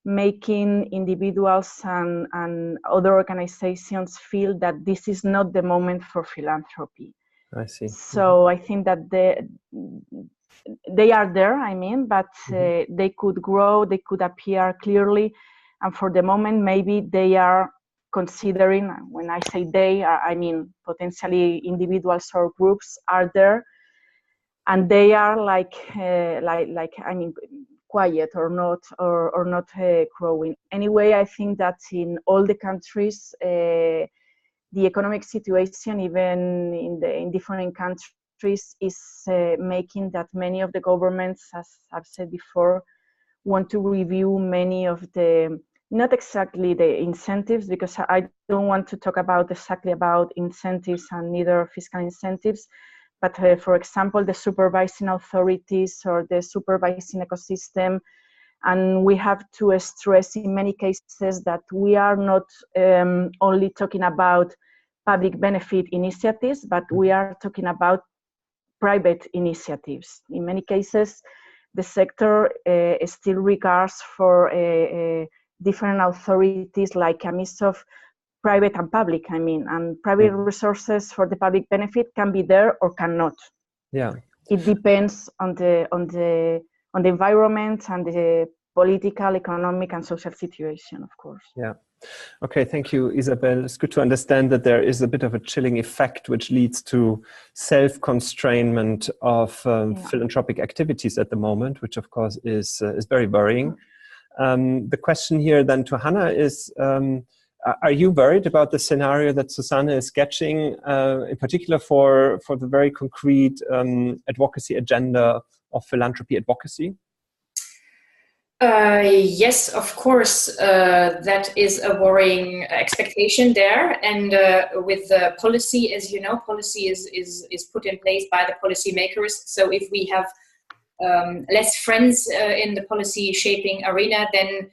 making individuals and other organizations feel that this is not the moment for philanthropy. I see. So I think that they are there, I mean, but they could grow, they could appear clearly, and for the moment maybe they are considering, when I say they, I mean potentially individuals or groups are there, and they are like I mean, quiet or not growing. Anyway, I think that in all the countries, the economic situation, even in different countries, is making that many of the governments, as I've said before, want to review many of the, not exactly the incentives, because I don't want to talk exactly about incentives and neither fiscal incentives, but for example, the supervising authorities or the supervising ecosystem. And we have to stress in many cases that we are not only talking about public benefit initiatives, but we are talking about private initiatives. In many cases, the sector still regards for different authorities like a mix of private and public, I mean, and private resources for the public benefit can be there or cannot. Yeah, it depends on the environment and the political, economic, and social situation, of course. Yeah. Okay, thank you, Isabel. It's good to understand that there is a bit of a chilling effect which leads to self-constrainment of philanthropic activities at the moment, which of course is very worrying. The question here then to Hanna is, are you worried about the scenario that Susanne is sketching, in particular for the very concrete advocacy agenda of philanthropy advocacy? Yes, of course, that is a worrying expectation there. And with the policy, as you know, policy is put in place by the policymakers. So if we have less friends in the policy shaping arena, then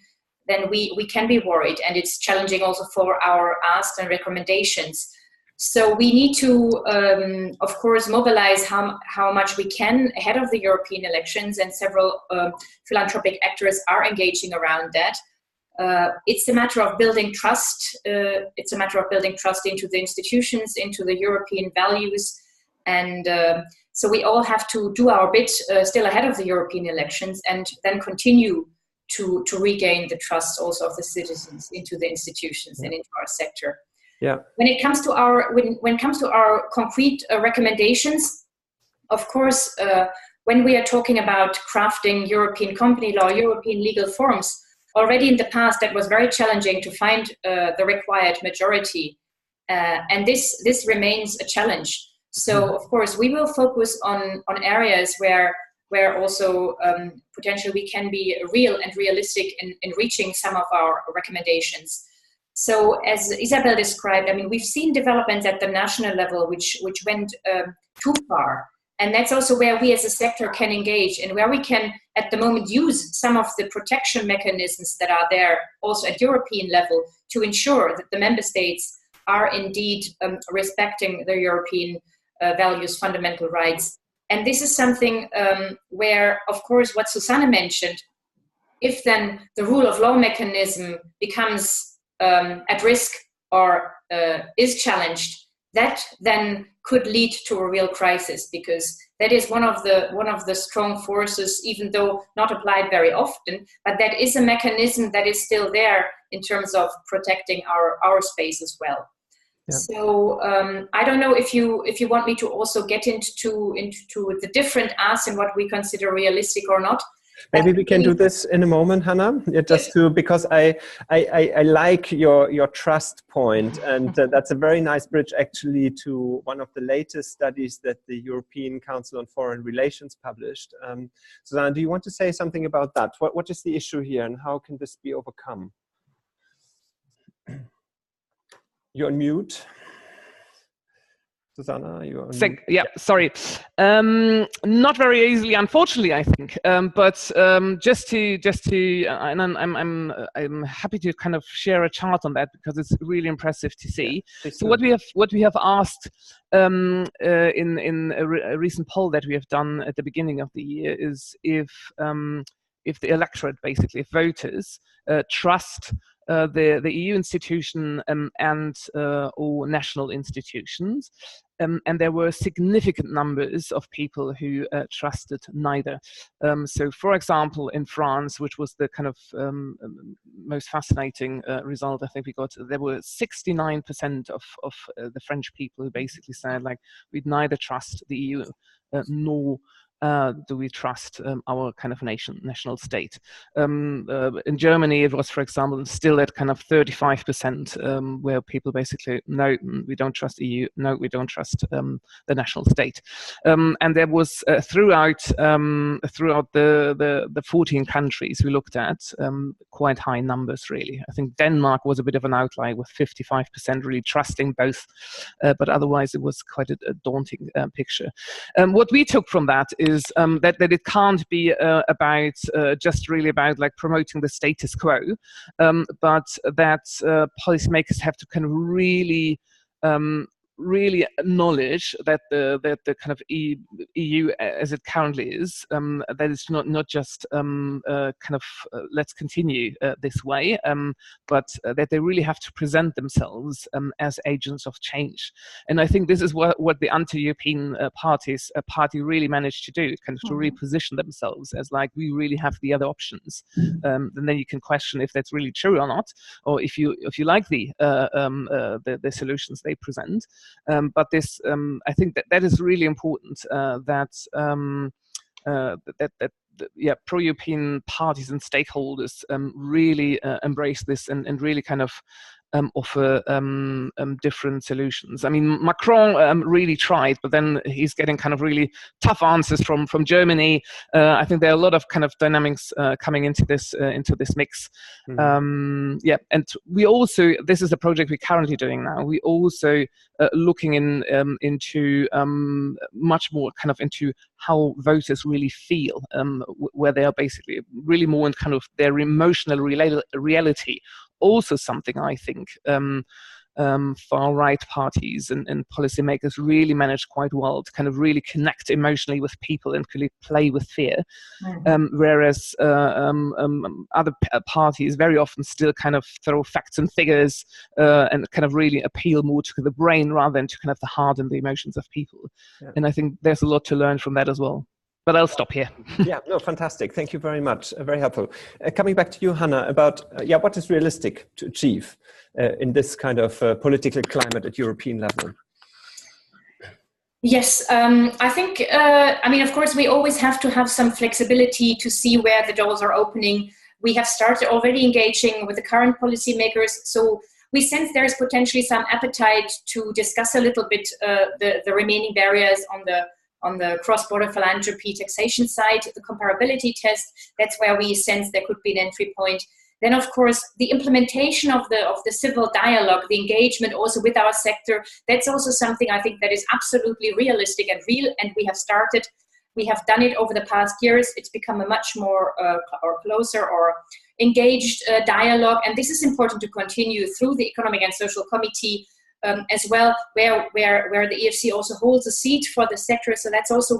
we can be worried, and it's challenging also for our asks and recommendations. So we need to, of course, mobilize how much we can ahead of the European elections, and several philanthropic actors are engaging around that. It's a matter of building trust. It's a matter of building trust into the institutions, into the European values, and so we all have to do our bit still ahead of the European elections, and then continue to regain the trust also of the citizens into the institutions and into our sector. Yeah. When it comes to our concrete recommendations, of course, when we are talking about crafting European company law, European legal forms, already in the past that was very challenging to find the required majority, and this remains a challenge. So, of course, we will focus on areas where also potentially we can be real and realistic in reaching some of our recommendations. So, as Isabel described, I mean, we've seen developments at the national level which went too far. And that's also where we as a sector can engage, and where we can, at the moment, use some of the protection mechanisms that are there also at European level to ensure that the member states are indeed respecting the European values, fundamental rights. And this is something where, of course, what Susanne mentioned, if then the rule of law mechanism becomes at risk or is challenged, that then could lead to a real crisis, because that is one of the strong forces, even though not applied very often, but that is a mechanism that is still there in terms of protecting our space as well. Yeah. So I don't know if you want me to also get into the different asks and what we consider realistic or not. Maybe we can do this in a moment, Hanna. Just to, because I like your trust point, and that's a very nice bridge actually to one of the latest studies that the European Council on Foreign Relations published. Susanne, do you want to say something about that? What is the issue here, and how can this be overcome? You're on mute. Susanne, you on? Sorry. Not very easily, unfortunately, I think. But just to, and I'm happy to kind of share a chart on that because it's really impressive to see. Yeah, so what we have asked in a recent poll that we have done at the beginning of the year is if the electorate, basically, if voters trust the EU institution and or national institutions. And there were significant numbers of people who trusted neither. So, for example, in France, which was the kind of most fascinating result I think we got, there were 69% of the French people who basically said, like, we'd neither trust the EU nor do we trust our kind of national state. In Germany, it was, for example, still at kind of 35%, where people basically, no, we don't trust EU, no, we don't trust the national state. And there was throughout the 14 countries we looked at, quite high numbers, really. I think Denmark was a bit of an outlier with 55% really trusting both, but otherwise it was quite a daunting picture. What we took from that is that it can't be about just really about like promoting the status quo, but that policymakers have to kind of really acknowledge that the kind of EU as it currently is, that it's not just kind of let's continue this way, but that they really have to present themselves as agents of change. And I think this is what the anti-European party really managed to do, kind of to really position themselves as like, we really have the other options. And then you can question if that's really true or not, or if you like the solutions they present. But this, I think that is really important. That pro-European parties and stakeholders really embrace this and really kind of offer different solutions. I mean, Macron really tried, but then he's getting kind of really tough answers from Germany. I think there are a lot of kind of dynamics coming into this mix. And we also, this is a project we're currently doing now. We also looking into much more kind of into how voters really feel, where they are basically really more in kind of their emotional reality. Also something I think far-right parties and policymakers really manage quite well to kind of really connect emotionally with people and really play with fear. Whereas other parties very often still kind of throw facts and figures and kind of really appeal more to the brain rather than to kind of the heart and the emotions of people. Yeah. And I think there's a lot to learn from that as well. But I'll stop here. Yeah, no, fantastic. Thank you very much. Very helpful. Coming back to you, Hanna, about what is realistic to achieve in this kind of political climate at European level? Yes, I think, I mean, of course, we always have to have some flexibility to see where the doors are opening. We have started already engaging with the current policymakers, so we sense there is potentially some appetite to discuss a little bit the remaining barriers on the cross-border philanthropy taxation side, the comparability test. That's where we sense there could be an entry point. Then, of course, the implementation of the civil dialogue, the engagement also with our sector, that's also something I think that is absolutely realistic and real, and we have done it over the past years. It's become a much more or closer or engaged dialogue, and this is important to continue through the Economic and Social Committee as well, where the EFC also holds a seat for the sector. So that's also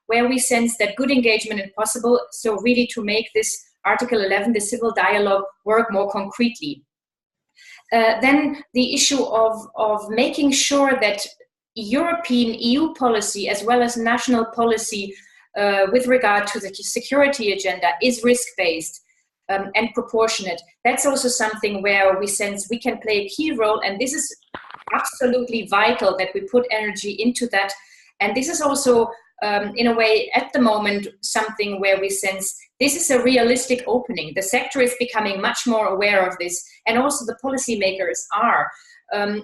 where we sense that good engagement is possible. So really to make this Article 11, the civil dialogue, work more concretely. Then the issue of making sure that European EU policy as well as national policy with regard to the security agenda is risk-based and proportionate. That's also something where we sense we can play a key role, and this is absolutely vital that we put energy into that. And this is also, in a way, at the moment, something where we sense this is a realistic opening. The sector is becoming much more aware of this, and also the policymakers are.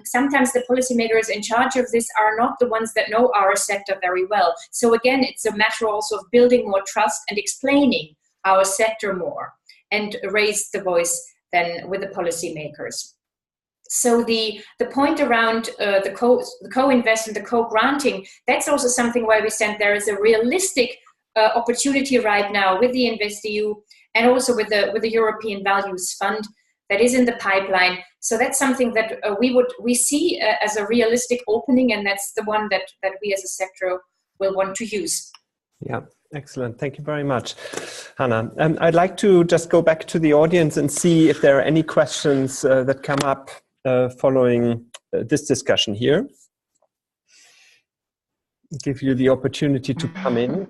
Sometimes the policymakers in charge of this are not the ones that know our sector very well. So again, it's a matter also of building more trust and explaining our sector more and raise the voice then with the policymakers. So the point around the co-investment, the co-granting, that's also something where we stand. There is a realistic opportunity right now with the InvestEU and also with the European Values Fund that is in the pipeline. So that's something that we see as a realistic opening, and that's the one that we as a sector will want to use. Yeah, excellent. Thank you very much, Hanna. I'd like to just go back to the audience and see if there are any questions that come up following this discussion here. Give you the opportunity to come in.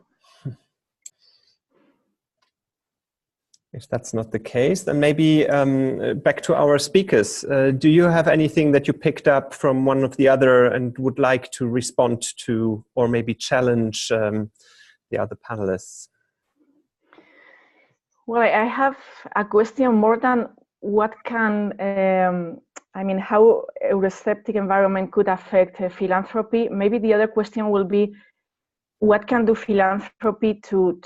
If that's not the case, then maybe back to our speakers. Do you have anything that you picked up from one of the other and would like to respond to, or maybe challenge the other panelists? Well, I have a question more than what can, how Eurosceptic environment could affect philanthropy. Maybe the other question will be, what can do philanthropy to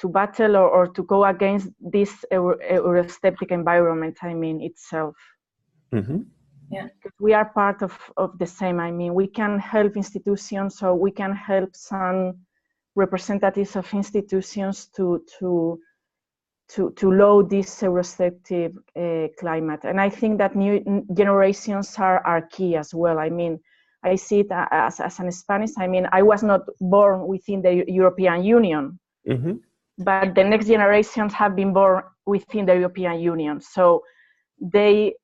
battle or to go against this Eurosceptic environment, itself? Mm-hmm. Yeah, because we are part of the same. We can help institutions, or we can help some representatives of institutions to load this Eurosceptic climate. And I think that new generations are key as well. I see it as an Spanish. I was not born within the European Union, mm-hmm. but the next generations have been born within the European Union. So they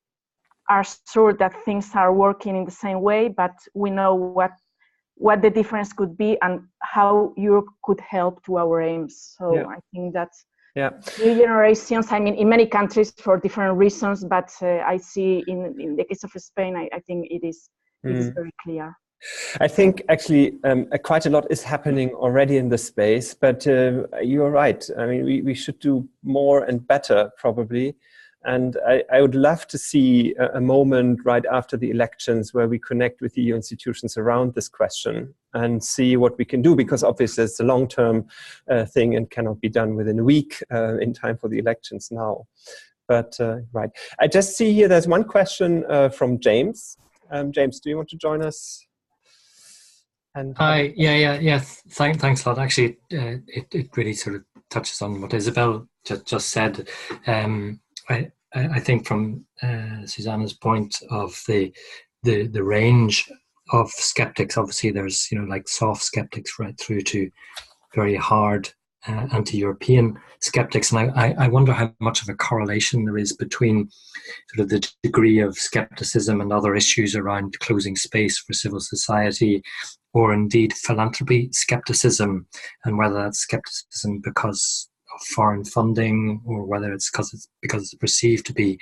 are sure that things are working in the same way, but we know what the difference could be and how Europe could help to our aims. So yeah. I think that's new generations, in many countries for different reasons, but I see in the case of Spain, I think it is very clear. I think actually quite a lot is happening already in this space, but you're right. We should do more and better probably. And I would love to see a moment right after the elections where we connect with EU institutions around this question and see what we can do, because obviously it's a long-term thing and cannot be done within a week in time for the elections now. But right, I just see here there's one question from James. James, do you want to join us? And Hi, yes. Thanks a lot. Actually, it really sort of touches on what Isabel just said. I think from Susanne's point of the range of skeptics, obviously there's like soft skeptics right through to very hard anti-European skeptics, and I wonder how much of a correlation there is between sort of the degree of skepticism and other issues around closing space for civil society, or indeed philanthropy skepticism, and whether that's skepticism because of foreign funding, or whether it's because it's perceived to be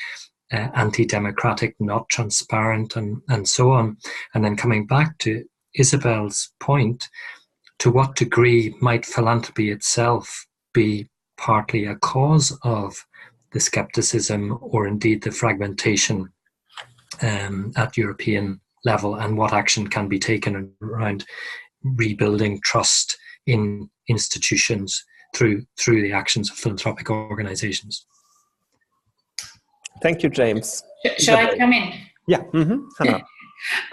anti-democratic, not transparent, and so on. And then coming back to Isabel's point, to what degree might philanthropy itself be partly a cause of the skepticism, or indeed the fragmentation at European level, and what action can be taken around rebuilding trust in institutions through the actions of philanthropic organizations? Thank you, James. Shall I come in? Yeah. Mm-hmm. Hanna.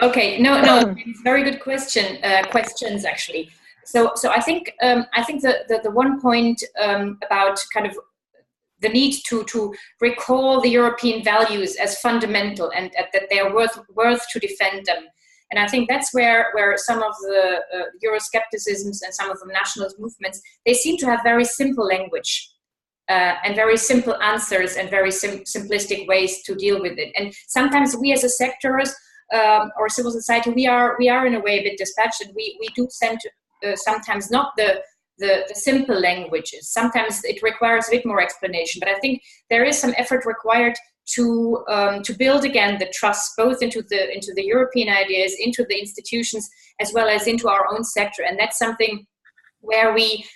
Okay. No. Very good questions actually. So I think the one point about kind of the need to recall the European values as fundamental, and that they are worth to defend them. And I think that's where some of the Euroscepticisms and some of the nationalist movements, they seem to have very simple language and very simple answers and very simplistic ways to deal with it. And sometimes we as a sectors or civil society, we are in a way a bit dispatched, and we do send sometimes not the simple languages. Sometimes it requires a bit more explanation, but I think there is some effort required to build again the trust, both into the European ideas, into the institutions, as well as into our own sector. And that's something where we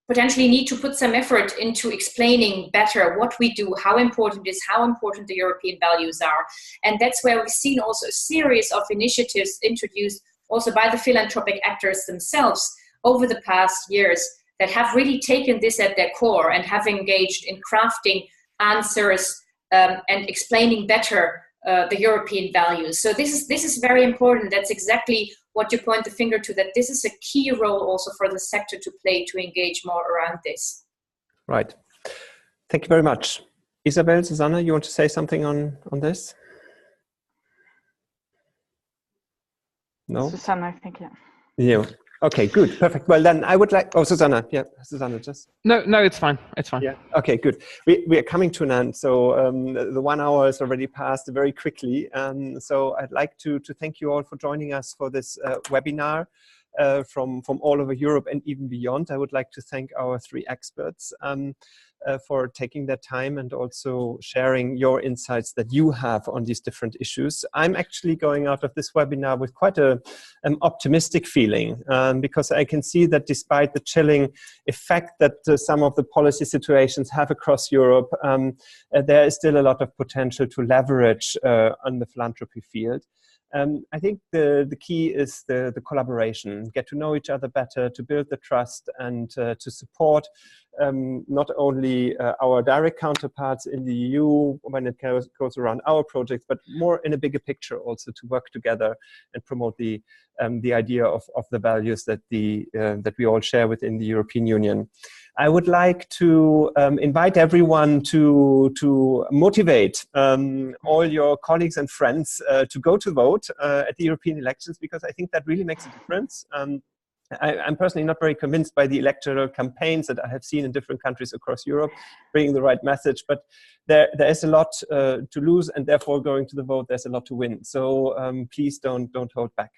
potentially need to put some effort into explaining better what we do, how important it is, how important the European values are. And that's where we've seen also a series of initiatives introduced also by the philanthropic actors themselves over the past years that have really taken this at their core and have engaged in crafting answers and explaining better the European values. So this is very important. That's exactly what you point the finger to, that this is a key role also for the sector to play, to engage more around this. Right. Thank you very much. Isabel, Susanne, you want to say something on this? No? Susanne, I think, yeah. Yeah. Okay, good, perfect. Well, then I would like, oh, Susanne, yeah, Susanne, just. No, it's fine, it's fine. Yeah, okay, good. We are coming to an end, so the 1 hour is already passed very quickly. So I'd like to thank you all for joining us for this webinar from all over Europe and even beyond. I would like to thank our 3 experts for taking their time and also sharing your insights that you have on these different issues. I'm actually going out of this webinar with quite an optimistic feeling because I can see that despite the chilling effect that some of the policy situations have across Europe, there is still a lot of potential to leverage on the philanthropy field. I think the key is the collaboration, get to know each other better, to build the trust and to support not only our direct counterparts in the EU when it goes around our projects, but more in a bigger picture also to work together and promote the idea of the values that that we all share within the European Union. I would like to invite everyone to motivate all your colleagues and friends to go to vote at the European elections, because I think that really makes a difference. I'm personally not very convinced by the electoral campaigns that I have seen in different countries across Europe, bringing the right message, but there is a lot to lose, and therefore going to the vote, there's a lot to win. So please don't hold back.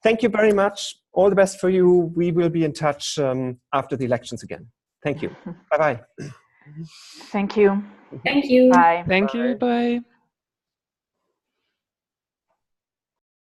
Thank you very much. All the best for you. We will be in touch after the elections again. Thank you. Bye-bye. Thank you. Thank you. Bye. Thank you. Bye.